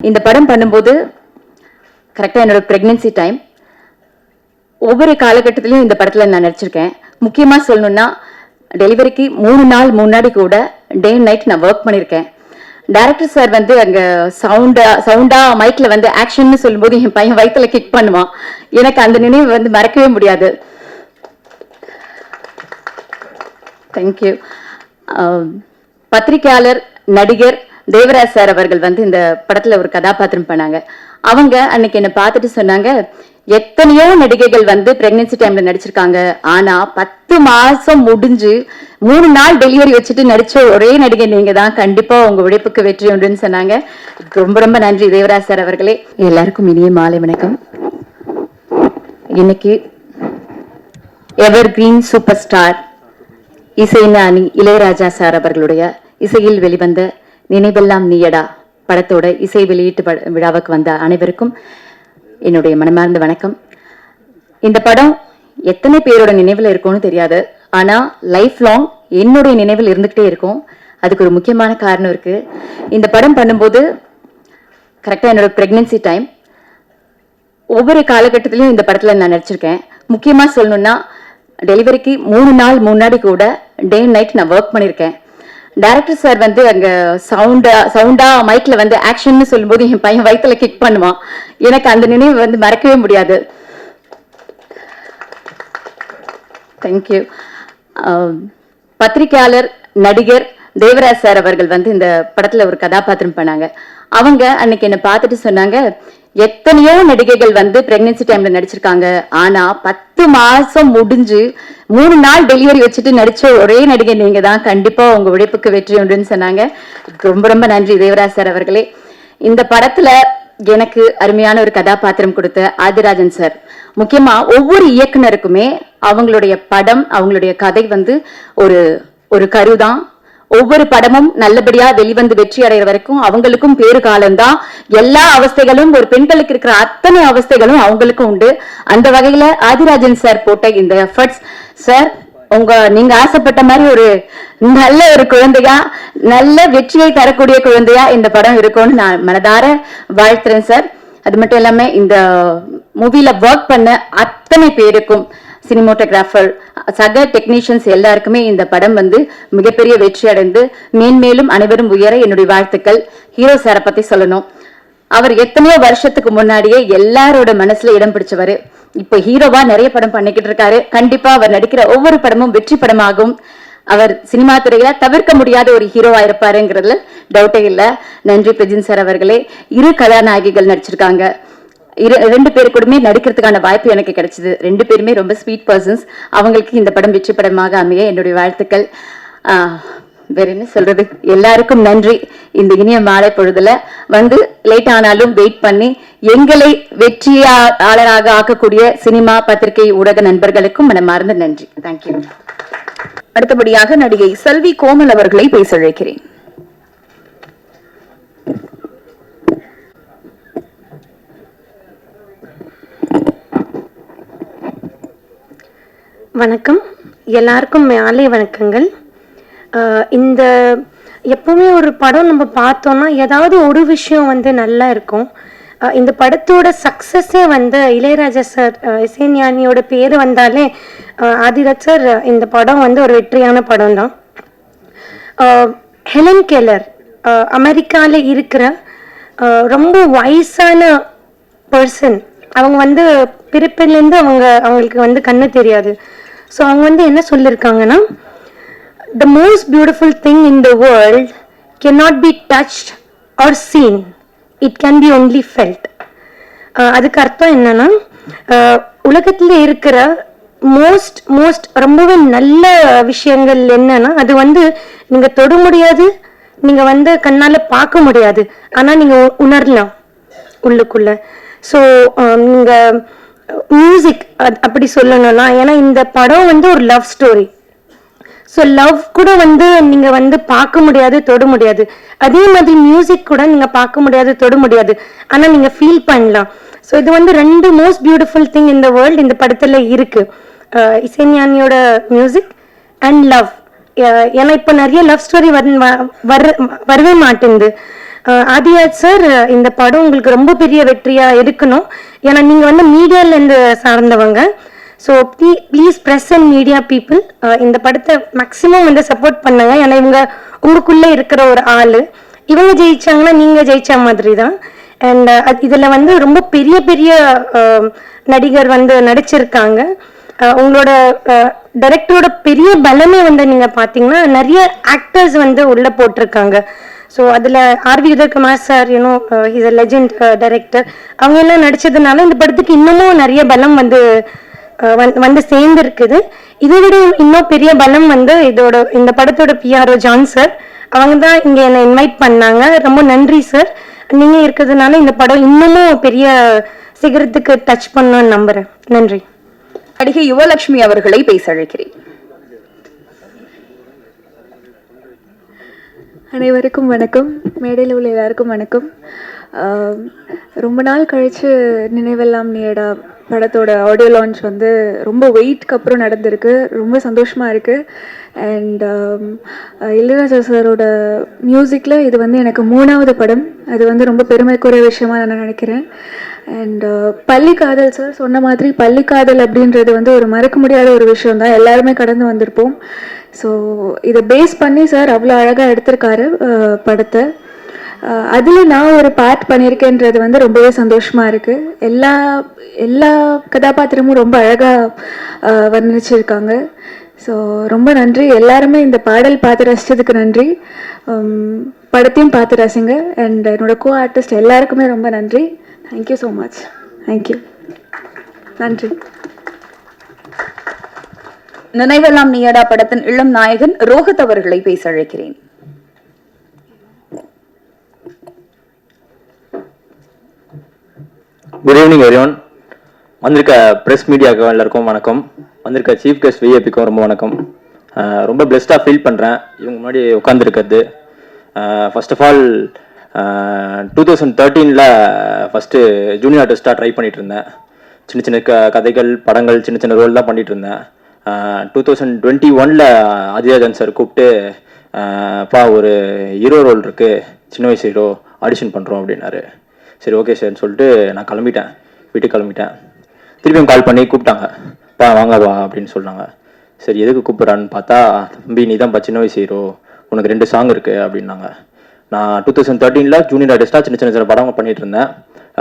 இந்த படம் பண்ணும்போது கரெக்டாக என்னோட ப்ரெக்னென்சி டைம். ஒவ்வொரு காலகட்டத்திலையும் இந்த படத்தில் நான் நடிச்சிருக்கேன். முக்கியமாக சொல்லணும்னா டெலிவரிக்கு 3 நாள் முன்னாடி கூட டே அண்ட் நைட் நான் ஒர்க் பண்ணியிருக்கேன். டைரக்டர் சார் வந்து அங்கே சவுண்டா மைக்கில் வந்து ஆக்ஷன்னு சொல்லும்போது என் பையன் வயிற்றுல கிக் பண்ணுவான். எனக்கு அந்த நினைவு வந்து மறக்கவே முடியாது. தேங்க்யூ. பத்திரிகையாளர் நடிகர் தேவராஜ் சார் அவர்கள் வந்து இந்த படத்துல ஒரு கதாபாத்திரம் பண்ணாங்க. அவங்க அன்னைக்கு என்ன பார்த்துட்டு சொன்னாங்க, எத்தனையோ நடிகைகள் வந்து பிரெக்னன்சி டைம்ல நடிச்சிருக்காங்க, ஆனா 10 மாசம் முடிஞ்சு 3 நாள் டெலிவரி வச்சுட்டு நடிச்ச ஒரே நடிகை நீங்க தான், கண்டிப்பா உங்க உழைப்புக்கு வெற்றி உண்டுன்னு சொன்னாங்க. ரொம்ப ரொம்ப நன்றி தேவராஜ் சார் அவர்களே. எல்லாருக்கும் இனிய மாலை வணக்கம். இன்னைக்கு எவர் கிரீன் சூப்பர் ஸ்டார் இசைஞானி இளையராஜா சார் அவர்களுடைய இசையில் வெளிவந்த நினைவெல்லாம் நீயடா படத்தோட இசை வெளியீட்டு விழாவுக்கு வந்த அனைவருக்கும் என்னுடைய மனமார்ந்த வணக்கம். இந்த படம் எத்தனை பேரோட நினைவில் இருக்கும்னு தெரியாது, ஆனா லைஃப் லாங் என்னுடைய நினைவில் இருந்துகிட்டே இருக்கும். அதுக்கு ஒரு முக்கியமான காரணம் இருக்கு. இந்த படம் பண்ணும்போது கரெக்டா என்னோட ப்ரெக்னென்சி டைம். ஒவ்வொரு காலகட்டத்திலையும் இந்த படத்துல நான் நடிச்சிருக்கேன். முக்கியமா சொல்லணும்னா டெலிவரிக்கு 3 நாள் முன்னாடி கூட டே அண்ட் நைட் நான் ஒர்க் பண்ணியிருக்கேன். டைரக்டர் சார் வந்து அங்கே சவுண்டா மைக்கில் வந்து ஆக்ஷன்னு சொல்லும்போது என் பையன் வயிற்றுல கிக் பண்ணுவான். எனக்கு அந்த நினைவு வந்து மறக்கவே முடியாது. தேங்க்யூ. பத்திரிகையாளர் நடிகர் தேவராஜ் சார் அவர்கள் வந்து இந்த படத்துல ஒரு கதாபாத்திரம் பண்ணாங்க. அவங்க அன்னைக்கு என்ன பார்த்துட்டு சொன்னாங்க, எத்தனையோ நடிகைகள் வந்து பிரெக்னன்சி டைம்ல நடிச்சிருக்காங்க, ஆனா 10 மாசம் முடிஞ்சு 3 நாள் டெலிவரி வச்சுட்டு நடிச்ச ஒரே நடிகை நீங்க தான், கண்டிப்பா உங்க உழைப்புக்கு வெற்றி உண்டுன்னு சொன்னாங்க. ரொம்ப ரொம்ப நன்றி தேவராஜ் சார் அவர்களே. இந்த படத்துல எனக்கு அருமையான ஒரு கதாபாத்திரம் கொடுத்த ஆதிராஜன் சார், முக்கியமா ஒவ்வொரு இயக்குனருக்குமே அவங்களுடைய படம் அவங்களுடைய கதை வந்து ஒரு கருதான். ஒவ்வொரு படமும் நல்லபடியா வெளிவந்து வெற்றி அடைகிற வரைக்கும் அவங்களுக்கும் பேரு காலம்தான். எல்லா அவஸ்தைகளும் ஒரு பெண்களுக்கு இருக்கிற அத்தனை அவஸ்தைகளும் அவங்களுக்கும் உண்டு. அந்த வகையில ஆதிராஜன் சார் போட்ட இந்த எஃபர்ட்ஸ் சார், நீங்க ஆசைப்பட்ட மாதிரி ஒரு நல்ல ஒரு குழந்தையா, நல்ல வெற்றியை தரக்கூடிய குழந்தையா இந்த படம் இருக்கும்னு நான் மனதார வாழ்த்துறேன் சார். அது மட்டும் இல்லாம இந்த மூவில ஒர்க் பண்ண அத்தனை பேருக்கும், சினிமோட்டோகிராஃபர், சக டெக்னீஷியன்ஸ் எல்லாருக்குமே இந்த படம் வந்து மிகப்பெரிய வெற்றி அடைந்து மேன்மேலும் அனைவரும் உயர என்னுடைய வாழ்த்துக்கள். ஹீரோ சாரை பத்தி சொல்லணும். அவர் எத்தனையோ வருஷத்துக்கு முன்னாடியே எல்லாரோட மனசுல இடம் பிடிச்சவரு. இப்ப ஹீரோவா நிறைய படம் பண்ணிக்கிட்டு இருக்காரு. கண்டிப்பா அவர் நடிக்கிற ஒவ்வொரு படமும் வெற்றி படமாகும். அவர் சினிமா துறையில தவிர்க்க முடியாத ஒரு ஹீரோவா இருப்பாருங்கிறதுல டவுட்டே இல்ல. நன்றி பிரஜின் சார் அவர்களே. 2 கதாநாயகிகள் நடிச்சிருக்காங்க. 2 பேரு கூடமே நடிக்கிறதுக்கான வாய்ப்பு எனக்கு கிடைச்சது. 2 பேருமே ரொம்ப ஸ்வீட் பர்சன்ஸ். அவங்களுக்கு இந்த படம் வெற்றி படமாக அமைய என்னுடைய வாழ்த்துக்கள். வேற என்ன சொல்றது, எல்லாருக்கும் நன்றி. இந்த இனிய மாலை பொழுதுல வந்து லேட் ஆனாலும் வெயிட் பண்ணி எங்களை வெற்றியாளராக ஆக்கக்கூடிய சினிமா பத்திரிகை ஊடக நண்பர்களுக்கும் மனமார்ந்த நன்றி. தேங்க்யூ. அடுத்தபடியாக நடிகை செல்வி கோமல் அவர்களை பேச அழைக்கிறேன். வணக்கம், எல்லாருக்கும் மாலை வணக்கங்கள். இந்த எப்பவுமே ஒரு படம் நம்ம பார்த்தோம்னா ஏதாவது ஒரு விஷயம் வந்து நல்லா இருக்கும். இந்த படத்தோட சக்சஸே வந்து இளையராஜா சார், இசைஞானியோட பேர் வந்தாலே ஆதிராஜ் சார், இந்த படம் வந்து ஒரு வெற்றியான படம் தான். ஹெலன் கெல்லர் அமெரிக்காவில் இருக்கிற ரொம்ப வயசான பர்சன். அவங்க வந்து பிறப்பிலேருந்து அவங்களுக்கு வந்து கண்ணு தெரியாது. ஸோ அவங்க வந்து என்ன சொல்லியிருக்காங்கன்னா, the most beautiful thing in the world cannot be touched or seen, it can be only felt. அதுக்கு அர்த்தம் என்னன்னா, உலகத்தில் இருக்கிற மோஸ்ட் ரொம்பவே நல்ல விஷயங்கள் என்னன்னா, அது வந்து நீங்க தொட முடியாது, நீங்க வந்து கண்ணால பார்க்க முடியாது, ஆனா நீங்க உணரலாம் உள்ளுக்குள்ள. ஸோ நீங்க மியூசிக் அப்படி சொல்லணும்னா, ஏன்னா இந்த படம் வந்து ஒரு லவ் ஸ்டோரி. ஸோ லவ் கூட வந்து நீங்க வந்து பார்க்க முடியாது, தொட முடியாது. அதே மாதிரி மியூசிக் கூட நீங்க பார்க்க முடியாது, தொட முடியாது, ஆனா நீங்க ஃபீல் பண்ணலாம். ஸோ இது வந்து 2 மோஸ்ட் பியூட்டிஃபுல் திங் இந்த வேர்ல்ட் இந்த படத்துல இருக்கு. இசைஞானியோட மியூசிக் அண்ட் லவ். ஏன்னா இப்போ நிறைய லவ் ஸ்டோரி வரவே மாட்டேங்குது. ஆதிராஜ் சார், இந்த படம் உங்களுக்கு ரொம்ப பெரிய வெற்றியா இருக்கணும். ஏன்னா நீங்க வந்து மீடியால இருந்து சார்ந்தவங்க. So please press and media people இந்த படத்தை மேக்ஸிமம் வந்து சப்போர்ட் பண்ணுங்க. ஏன்னா இவங்க உங்களுக்குள்ள இருக்கிற ஒரு ஆளு. இவங்க ஜெயிச்சாங்கன்னா நீங்க ஜெயிச்ச மாதிரி தான். அண்ட் இதுல வந்து ரொம்ப பெரிய பெரிய நடிகர் வந்து நடிச்சிருக்காங்க. உங்களோட டைரக்டரோட பெரிய பலமே வந்து நீங்க பாத்தீங்கன்னா நிறைய ஆக்டர்ஸ் வந்து உள்ள போட்டிருக்காங்க. ஸோ அதில் R V Udhayakumar sir, you know is a legend director. அவங்க எல்லாம் நடிச்சதுனால இந்த படத்துக்கு இன்னமும் நிறைய பலம் வந்து வந்து சேர்ந்து இருக்குது. இதை விட இன்னும் பெரிய பலம் வந்து இந்த படத்தோட பிஆர்ஓ ஜான் சார். அவங்க தான் இங்கே என்னை இன்வைட் பண்ணாங்க. ரொம்ப நன்றி சார். நீங்க இருக்கிறதுனால இந்த படம் இன்னமும் பெரிய சிகரத்துக்கு டச் பண்ணணும்னு நம்புறேன். நன்றி. நடிகை யுவலட்சுமி அவர்களை பேச அழைக்கிறேன். அனைவருக்கும் வணக்கம். மேடையில் உள்ள எல்லாருக்கும் வணக்கம். ரொம்ப நாள் கழித்து நினைவெல்லாம் நீடா படத்தோட ஆடியோ லான்ச் வந்து ரொம்ப வெயிட்க்கு அப்புறம் நடந்திருக்கு. ரொம்ப சந்தோஷமாக இருக்குது. அண்ட் இளையராஜா சாரோட மியூசிக்கில் இது வந்து எனக்கு 3வது படம். அது வந்து ரொம்ப பெருமைக்குரிய விஷயமா நான் நினைக்கிறேன். அண்ட் பள்ளிக்காதல் சார் சொன்ன மாதிரி பள்ளிக்காதல் அப்படின்றது வந்து ஒரு மறக்க முடியாத ஒரு விஷயம் தான். எல்லாருமே கடந்து வந்திருப்போம். ஸோ இதை பேஸ் பண்ணி சார் அவ்வளோ அழகாக எடுத்திருக்காரு படத்தை. அதில் நான் ஒரு பார்ட் பண்ணியிருக்கேன்றது வந்து ரொம்பவே சந்தோஷமாக இருக்குது. எல்லா கதாபாத்திரமும் ரொம்ப அழகாக வர்ணிச்சிருக்காங்க. ஸோ ரொம்ப நன்றி. எல்லாருமே இந்த பாடல் பார்த்து ரசித்ததுக்கு நன்றி. படத்தையும் பார்த்து ரசிங்க. அண்ட் என்னோட கோ ஆர்டிஸ்ட் எல்லாருக்குமே ரொம்ப நன்றி. Thank you so much. தேங்க்யூ. நன்றி. நினைவெல்லாம் நீயடா படத்தின் இளம் நாயகன் ரோஹித் அவர்களை பேச அழைக்கிறேன். Good evening everyone. வந்திருக்க ப்ரெஸ் மீடியாவுக்கு எல்லாருக்கும் வணக்கம். வந்திருக்க சீஃப் கெஸ்ட் விஐபிக்கும் ரொம்ப வணக்கம். ரொம்ப பிளெஸ்டாக ஃபீல் பண்ணுறேன் இவங்க முன்னாடி உட்காந்துருக்கிறது. First of all 2013 first junior ஆர்டிஸ்டாக ட்ரை பண்ணிட்டு இருந்தேன். சின்ன சின்ன கதைகள், படங்கள், சின்ன சின்ன ரோல் தான் பண்ணிட்டு இருந்தேன். 2021 ஆதிராஜன் சார் கூப்பிட்டு, பா ஒரு ஹீரோ ரோல் இருக்குது, சின்ன வயசு ஹீரோ, ஆடிஷன் பண்ணுறோம் அப்படின்னாரு. சரி ஓகே சார்ன்னு சொல்லிட்டு நான் கிளம்பிட்டேன், வீட்டுக்கு கிளம்பிட்டேன். திருப்பியும் கால் பண்ணி கூப்பிட்டாங்க, பா வாங்கப்பா அப்படின்னு சொன்னாங்க. சரி எதுக்கு கூப்பிட்றான்னு பார்த்தா, தம்பி நீ தான்ப்பா சின்ன வயசு ஹீரோ, உனக்கு 2 சாங் இருக்குது அப்படின்னாங்க. நான் 2013 ஜூனியர் ஆர்டிஸ்டாக சின்ன சின்ன சின்ன படம் பண்ணிட்டு இருந்தேன்.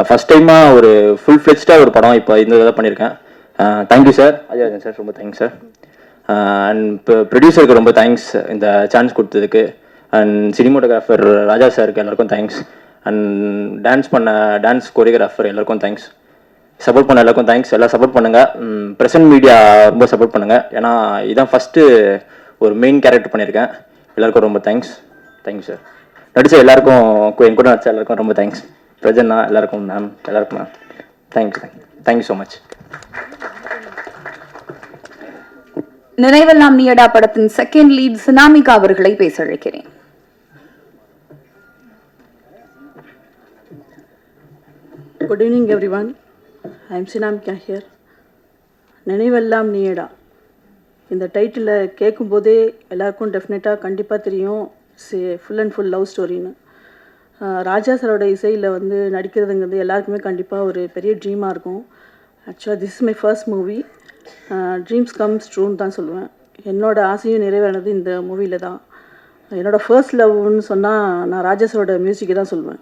ஃபர்ஸ்ட் டைமாக ஒரு ஃபுல் ஃப்ளெஜ்டாக ஒரு படம் இப்போ இந்த இதை பண்ணியிருக்கேன். தேங்க்யூ சார், ஆதிராஜன் சார், ரொம்ப தேங்க்ஸ் சார். அண்ட் இப்போ ப்ரொடியூசருக்கு ரொம்ப தேங்க்ஸ் இந்த சான்ஸ் கொடுத்ததுக்கு. அண்ட் சினிமோட்டோகிராஃபர் ராஜா சாருக்கு எல்லாருக்கும் தேங்க்ஸ். அண்ட் டான்ஸ் கோரியோகிராஃபர் எல்லாருக்கும் தேங்க்ஸ். சப்போர்ட் பண்ண எல்லாருக்கும் தேங்க்ஸ். எல்லாம் சப்போர்ட் பண்ணுங்கள். ப்ரெசன்ட் மீடியா ரொம்ப சப்போர்ட் பண்ணுங்கள். ஏன்னா இதான் ஃபஸ்ட்டு ஒரு மெயின் கேரக்டர் பண்ணியிருக்கேன். எல்லாருக்கும் ரொம்ப தேங்க்ஸ். Thank you sir. நடித்த எல்லாருக்கும், என் கூட நடிச்ச எல்லாருக்கும் ரொம்ப தேங்க்ஸ். பிரஜன்னா எல்லாருக்கும், மேம் எல்லாருக்கும் மேம் தேங்க்யூ ஸோ மச். நினைவெல்லாம் நீயடா படத்தின் செகண்ட் லீட் சினாமிகா அவர்களை பேச அழைக்கிறேன். Good evening everyone. I am Sinamika here. நினைவெல்லாம் நீயடா இந்த டைட்டில் கேட்கும்போதே எல்லாருக்கும் டெஃபினட்டாக கண்டிப்பாக தெரியும் ஃபுல் அண்ட் ஃபுல் லவ் ஸ்டோரின்னு. ராஜா சாரோட இசையில் வந்து நடிக்கிறதுங்கிறது எல்லாருக்குமே கண்டிப்பாக ஒரு பெரிய ட்ரீமாக இருக்கும். ஆக்சுவலாக this is my first movie. Dreams comes ட்ரூன்னு தான் சொல்லுவேன். என்னோட ஆசையும் நிறைவேறது இந்த மூவியில் தான். என்னோடய ஃபர்ஸ்ட் லவ்னு சொன்னால் நான் ராஜா சாரோட மியூசிக்கை தான் சொல்லுவேன்.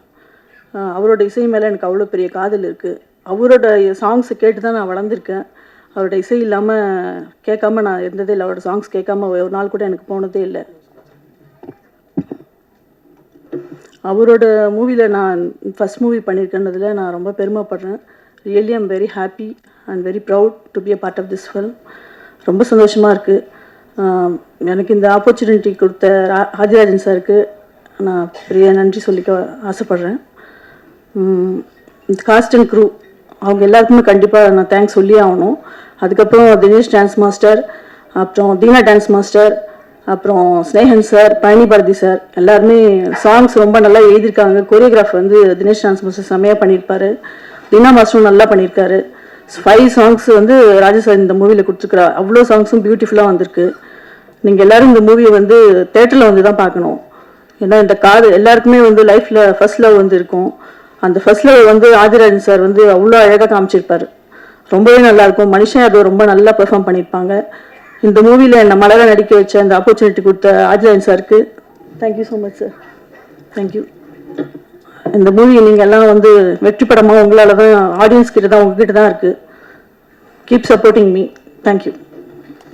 அவரோட இசை மேலே எனக்கு அவ்வளோ பெரிய காதல் இருக்குது. அவரோட சாங்ஸை கேட்டு தான் நான் வளர்ந்துருக்கேன். அவரோட இசை இல்லாமல் கேட்காம நான் இருந்ததே இல்லை. அவரோட சாங்ஸ் கேட்காம ஒரு நாள் கூட எனக்கு போனதே இல்லை. அவரோட மூவியில் நான் ஃபஸ்ட் மூவி பண்ணியிருக்கேன்றதுல நான் ரொம்ப பெருமைப்படுறேன். Really I'm very happy and very proud to be a part of this film. ரொம்ப சந்தோஷமாக இருக்குது. எனக்கு இந்த ஆப்பர்ச்சுனிட்டி கொடுத்த ஆதிராஜன் சாருக்கு நான் பெரிய நன்றி சொல்லிக்க ஆசைப்பட்றேன். காஸ்ட் அண்ட் க்ரூ அவங்க எல்லாருக்குமே கண்டிப்பாக நான் தேங்க்ஸ் சொல்லி ஆகணும். அதுக்கப்புறம் தினேஷ் டான்ஸ் மாஸ்டர், அப்புறம் தீனா டான்ஸ் மாஸ்டர், அப்புறம் ஸ்னேகன் சார், பழனி பாரதி சார், எல்லாருமே சாங்ஸ் ரொம்ப நல்லா எழுதியிருக்காங்க. கொரியோகிராஃப் வந்து தினேஷ் டான்ஸ் மாஸ்டர் செம்மையாக பண்ணியிருப்பாரு. தீனா மாஸ்டரும் நல்லா பண்ணியிருக்காரு. 5 சாங்ஸ் வந்து ராஜா சார் இந்த மூவியில் கொடுத்துருக்குறா. அவ்வளோ சாங்ஸும் பியூட்டிஃபுல்லாக வந்திருக்கு. நீங்கள் எல்லோரும் இந்த மூவியை வந்து தேட்டரில் வந்து தான் பார்க்கணும். ஏன்னா இந்த காதல் எல்லாருக்குமே வந்து லைஃப்பில் ஃபர்ஸ்ட் லவ் வந்து இருக்கும். அந்த ஃபர்ஸ்ட் லவ் வந்து ஆதிராஜன் சார் வந்து அவ்வளோ அழகாக காமிச்சிருப்பார். ரொம்பவே நல்லாயிருக்கும். மனுஷன் அதை ரொம்ப நல்லா பெர்ஃபார்ம் பண்ணியிருப்பாங்க. இந்த மூவியில் என்னை மலர நடிக்க வச்ச அந்த ஆப்பர்ச்சுனிட்டி கொடுத்த ஆதிராஜன் சாருக்கு thank you so much sir. Thank you. இந்த மூவி நீங்கள் எல்லாம் வந்து வெற்றி படமாக உங்களால் தான், ஆடியன்ஸ் கிட்ட தான், உங்ககிட்ட தான் இருக்குது. Keep supporting me. தேங்க்யூ.